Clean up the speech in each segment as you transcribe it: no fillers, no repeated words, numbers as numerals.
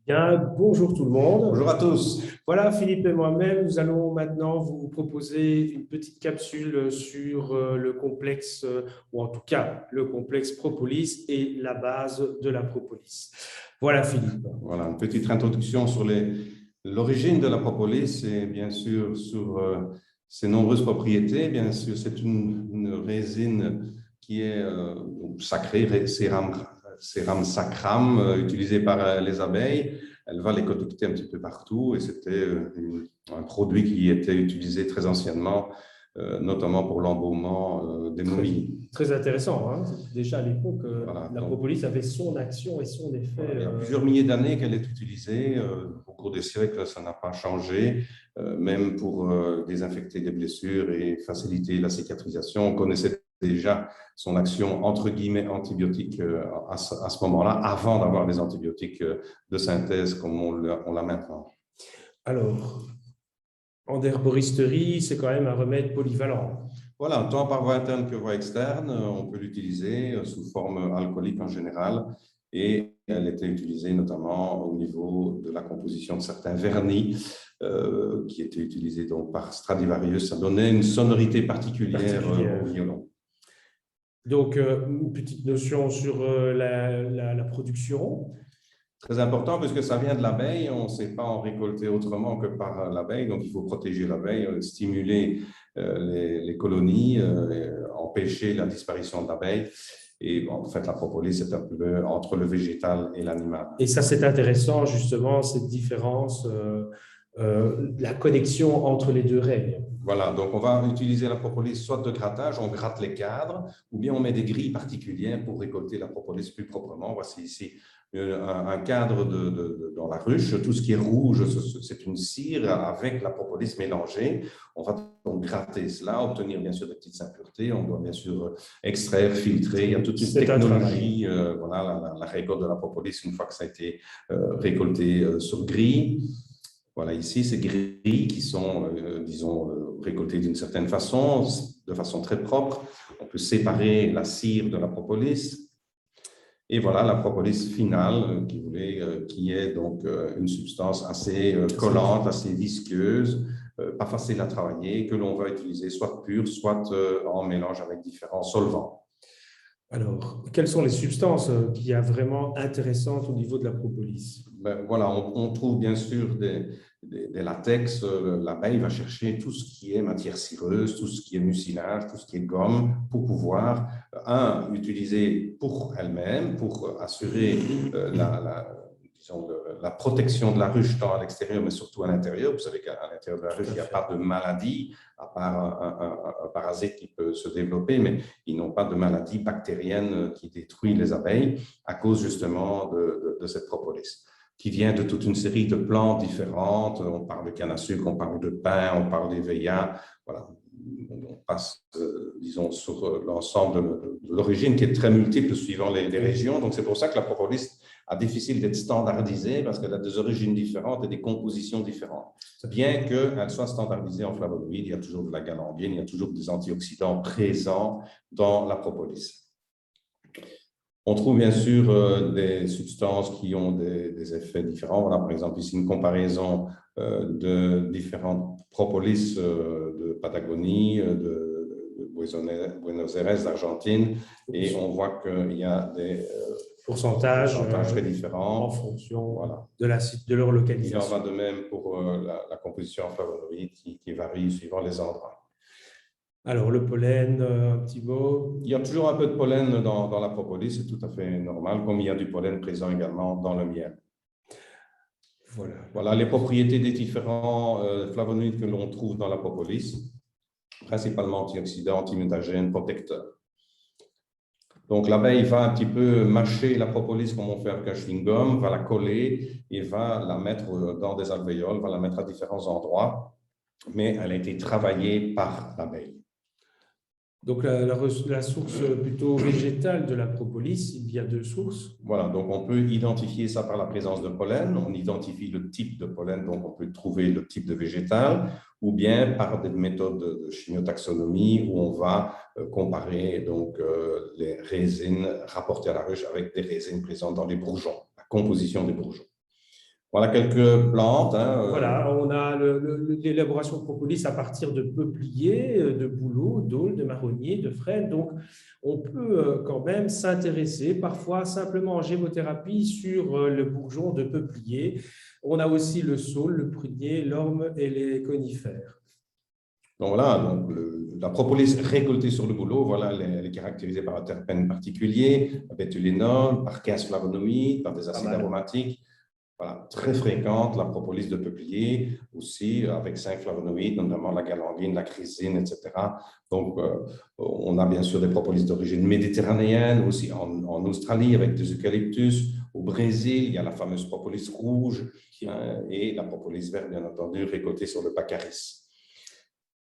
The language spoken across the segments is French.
Bien, bonjour tout le monde. Bonjour à tous. Voilà, Philippe et moi-même, nous allons maintenant vous proposer une petite capsule sur le complexe, ou en tout cas le complexe Propolis et la base de la Propolis. Voilà, Philippe. Voilà, une petite introduction sur l'origine de la propolis et bien sûr sur ses nombreuses propriétés. Bien sûr, c'est une résine qui est sacrée, séram sacram, utilisée par les abeilles. Elle va les collecter un petit peu partout et c'était un produit qui était utilisé très anciennement, notamment pour l'embaumement des momies. Très intéressant, hein. Déjà à l'époque, Voilà, la donc, Propolis avait son action et son effet. voilà, il y a plusieurs milliers d'années qu'elle est utilisée. Au cours des siècles, ça n'a pas changé. Même pour désinfecter des blessures et faciliter la cicatrisation, on connaissait déjà son action entre guillemets antibiotique à ce moment-là, avant d'avoir des antibiotiques de synthèse comme on l'a maintenant. Alors, en herboristerie, c'est quand même un remède polyvalent. Voilà, tant par voie interne que voie externe, on peut l'utiliser sous forme alcoolique en général et elle était utilisée notamment au niveau de la composition de certains vernis qui étaient utilisés donc par Stradivarius. Ça donnait une sonorité particulière au violon. Donc, une petite notion sur la production. Très important parce que ça vient de l'abeille, on ne sait pas en récolter autrement que par l'abeille, donc il faut protéger l'abeille, stimuler les colonies, empêcher la disparition de l'abeille. Et en fait, la propolis, c'est un peu entre le végétal et l'animal. Et ça, c'est intéressant, justement, cette différence, la connexion entre les deux règles. Voilà, donc on va utiliser la propolis soit de grattage, on gratte les cadres, ou bien on met des grilles particulières pour récolter la propolis plus proprement. Voici ici un cadre dans la ruche. Tout ce qui est rouge, c'est une cire avec la propolis mélangée. On va donc gratter cela, obtenir bien sûr des petites impuretés. On doit bien sûr extraire, filtrer. Il y a toute une technologie. Voilà, la récolte de la propolis, une fois que ça a été récolté sur grille. Voilà, ici, ces grilles qui sont, disons, récoltées d'une certaine façon, de façon très propre. On peut séparer la cire de la propolis. Et voilà la propolis finale qui est donc une substance assez collante, assez visqueuse, pas facile à travailler, que l'on va utiliser soit pure, soit en mélange avec différents solvants. Alors, quelles sont les substances qu'il y a vraiment intéressantes au niveau de la propolis? Ben, voilà, on trouve bien sûr des latex. L'abeille va chercher tout ce qui est matière cireuse, tout ce qui est mucilage, tout ce qui est gomme, pour pouvoir, utiliser pour elle-même, pour assurer la protection de la ruche tant à l'extérieur, mais surtout à l'intérieur. Vous savez qu'à l'intérieur de la ruche, il n'y a pas de maladie, à part un parasite qui peut se développer, mais ils n'ont pas de maladie bactérienne qui détruit les abeilles à cause justement de cette propolis, qui vient de toute une série de plantes différentes. On parle de canne à sucre, on parle de pin, on parle d'éveillat. Voilà. On passe, disons, sur l'ensemble de l'origine qui est très multiple suivant les régions. Donc, c'est pour ça que la propolis a difficile d'être standardisée parce qu'elle a des origines différentes et des compositions différentes. Bien qu'elle soit standardisée en flavonoïdes, il y a toujours de la galandienne, il y a toujours des antioxydants présents dans la propolis. On trouve bien sûr des substances qui ont des effets différents. Voilà, par exemple, ici une comparaison de différentes propolis de Patagonie, de Buenos Aires, d'Argentine, et on voit qu'il y a des pourcentages très différents en fonction voilà. de leur localisation. Il en va de même pour la composition en flavonoïdes qui varie suivant les endroits. Alors, le pollen, un petit mot. Il y a toujours un peu de pollen dans la propolis, c'est tout à fait normal, comme il y a du pollen présent également dans le miel. Voilà les propriétés des différents flavonoïdes que l'on trouve dans la propolis, principalement antioxydants, antimutagènes, protecteurs. Donc, l'abeille va un petit peu mâcher la propolis comme on fait avec un chewing-gum, va la coller et va la mettre dans des alvéoles, va la mettre à différents endroits, mais elle a été travaillée par l'abeille. Donc, la source plutôt végétale de la propolis, il y a deux sources. Voilà, donc on peut identifier ça par la présence de pollen. On identifie le type de pollen, donc on peut trouver le type de végétal, ou bien par des méthodes de chimiotaxonomie où on va comparer donc, les résines rapportées à la ruche avec des résines présentes dans les bourgeons, la composition des bourgeons. Voilà quelques plantes. Voilà, on a l'élaboration de propolis à partir de peupliers, de bouleaux, d'aules, de marronniers, de frênes. Donc, on peut quand même s'intéresser parfois simplement en gémothérapie sur le bourgeon de peuplier. On a aussi le saule, le prunier, l'orme et les conifères. Donc voilà, donc la propolis récoltée sur le bouleau, voilà, elle est caractérisée par un terpène particulier, la bétulénol, par 15 flavonoïdes, par des acides aromatiques. Voilà, très fréquente, la propolis de peuplier, aussi avec 5 flavonoïdes, notamment la galangine, la chrysine, etc. Donc, on a bien sûr des propolis d'origine méditerranéenne, aussi en Australie avec des eucalyptus. Au Brésil, il y a la fameuse propolis rouge et la propolis verte, bien entendu, récoltée sur le baccharis.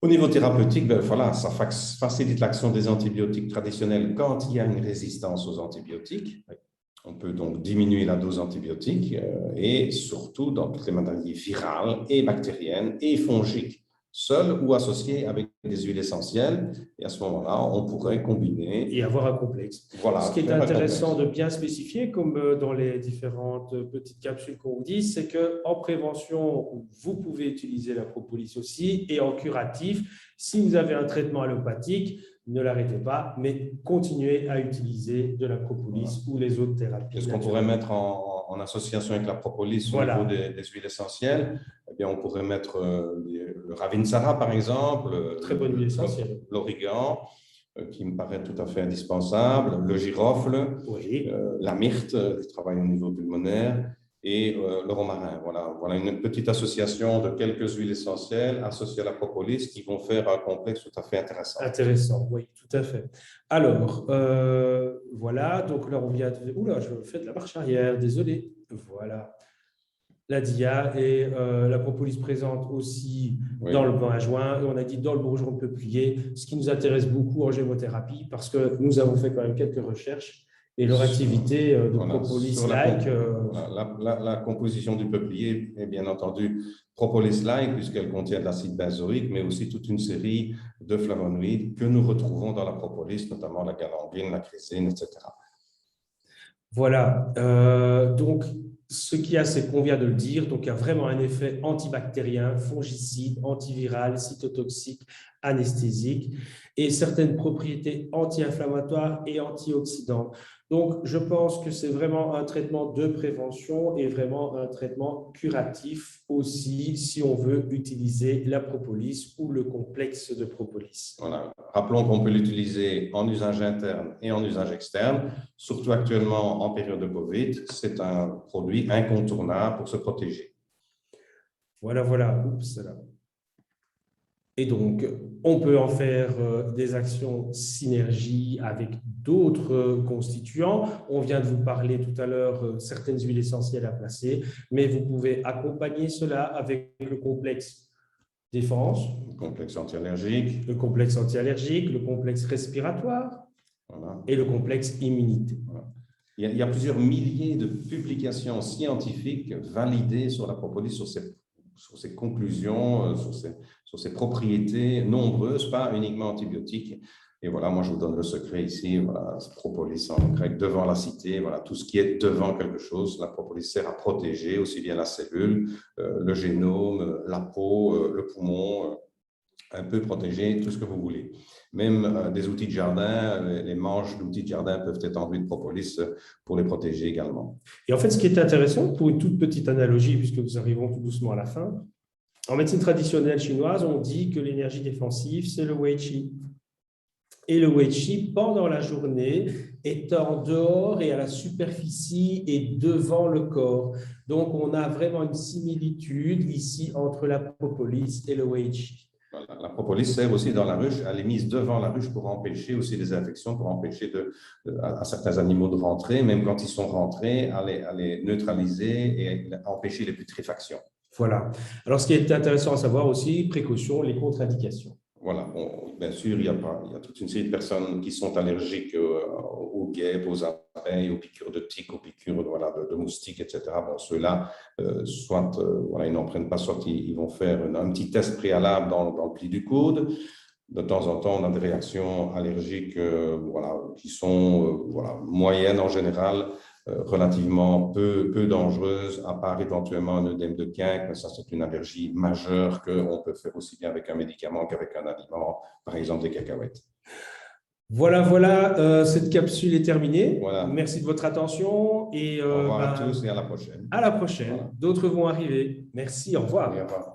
Au niveau thérapeutique, ben voilà, ça facilite l'action des antibiotiques traditionnels quand il y a une résistance aux antibiotiques. On peut donc diminuer la dose antibiotique et surtout dans toutes les maladies virales et bactériennes et fongiques, seules ou associées avec des huiles essentielles. Et à ce moment-là, on pourrait combiner. Et avoir un complexe. Voilà, ce qui est intéressant de bien spécifier, comme dans les différentes petites capsules qu'on vous dit, c'est qu'en prévention, vous pouvez utiliser la propolis aussi, et en curatif, si vous avez un traitement allopathique, ne l'arrêtez pas, mais continuez à utiliser de la propolis ou les autres thérapies. Qu'est-ce qu'on pourrait mettre en association avec la propolis au niveau des huiles essentielles? Eh bien, on pourrait mettre le ravinsara, par exemple. Très bonne huile essentielle. L'origan, qui me paraît tout à fait indispensable. Le girofle, la myrte, qui travaille au niveau pulmonaire, et le romarin. Voilà une petite association de quelques huiles essentielles associées à la propolis qui vont faire un complexe tout à fait intéressant. Intéressant, oui, tout à fait. Alors, voilà, donc là, on vient de... Oula, je fais de la marche arrière, désolé. Voilà. La dia et la propolis présente aussi dans le vin à juin. Et on a dit dans le bourgeon de peuplier, ce qui nous intéresse beaucoup en gémothérapie parce que nous avons fait quand même quelques recherches. Et leur activité de propolis-like. La composition du peuplier est bien entendu propolis-like, puisqu'elle contient de l'acide benzoïque, mais aussi toute une série de flavonoïdes que nous retrouvons dans la propolis, notamment la galangine, la chrysine, etc. Voilà. Donc, ce qu'il y a, c'est qu'on vient de le dire. Donc, il y a vraiment un effet antibactérien, fongicide, antiviral, cytotoxique, anesthésique et certaines propriétés anti-inflammatoires et antioxydantes. Donc, je pense que c'est vraiment un traitement de prévention et vraiment un traitement curatif aussi si on veut utiliser la propolis ou le complexe de propolis. Voilà. Rappelons qu'on peut l'utiliser en usage interne et en usage externe, surtout actuellement en période de Covid. C'est un produit incontournable pour se protéger. Voilà. Oups, là. Et donc, on peut en faire des actions synergie avec d'autres constituants. On vient de vous parler tout à l'heure certaines huiles essentielles à placer, mais vous pouvez accompagner cela avec le complexe défense, le complexe anti-allergique, le complexe respiratoire et le complexe immunité. Voilà. Il y a plusieurs milliers de publications scientifiques validées sur la propolis, sur ses conclusions, sur ses propriétés nombreuses, pas uniquement antibiotiques. Et voilà, moi, je vous donne le secret ici. Voilà, propolis en grec, devant la cité. Voilà, tout ce qui est devant quelque chose. La propolis sert à protéger aussi bien la cellule, le génome, la peau, le poumon, un peu protéger tout ce que vous voulez. Même des outils de jardin, les manches d'outils de jardin peuvent être enduits de propolis pour les protéger également. Et en fait, ce qui est intéressant, pour une toute petite analogie, puisque nous arrivons tout doucement à la fin, en médecine traditionnelle chinoise, on dit que l'énergie défensive, c'est le Wei Qi. Et le Wei Qi, pendant la journée, est en dehors et à la superficie et devant le corps. Donc, on a vraiment une similitude ici entre la propolis et le Wei Qi. La propolis sert aussi dans la ruche, elle est mise devant la ruche pour empêcher aussi des infections, pour empêcher à certains animaux de rentrer, même quand ils sont rentrés, à les neutraliser et empêcher les putréfactions. Voilà. Alors, ce qui est intéressant à savoir aussi, précaution, les contre-indications. Voilà, bien sûr, il y a toute une série de personnes qui sont allergiques aux guêpes, aux abeilles, aux piqûres de tiques, aux piqûres de moustiques, etc. Bon, ceux-là, soit ils n'en prennent pas, soit ils vont faire un petit test préalable dans le pli du coude. De temps en temps, on a des réactions allergiques qui sont moyennes en général, relativement peu dangereuse, à part éventuellement un œdème de quinque, mais ça, c'est une allergie majeure qu'on peut faire aussi bien avec un médicament qu'avec un aliment, par exemple des cacahuètes. Voilà, cette capsule est terminée. Voilà. Merci de votre attention et Au revoir à tous et à la prochaine. à la prochaine. Voilà. D'autres vont arriver. Merci, au revoir. Et au revoir.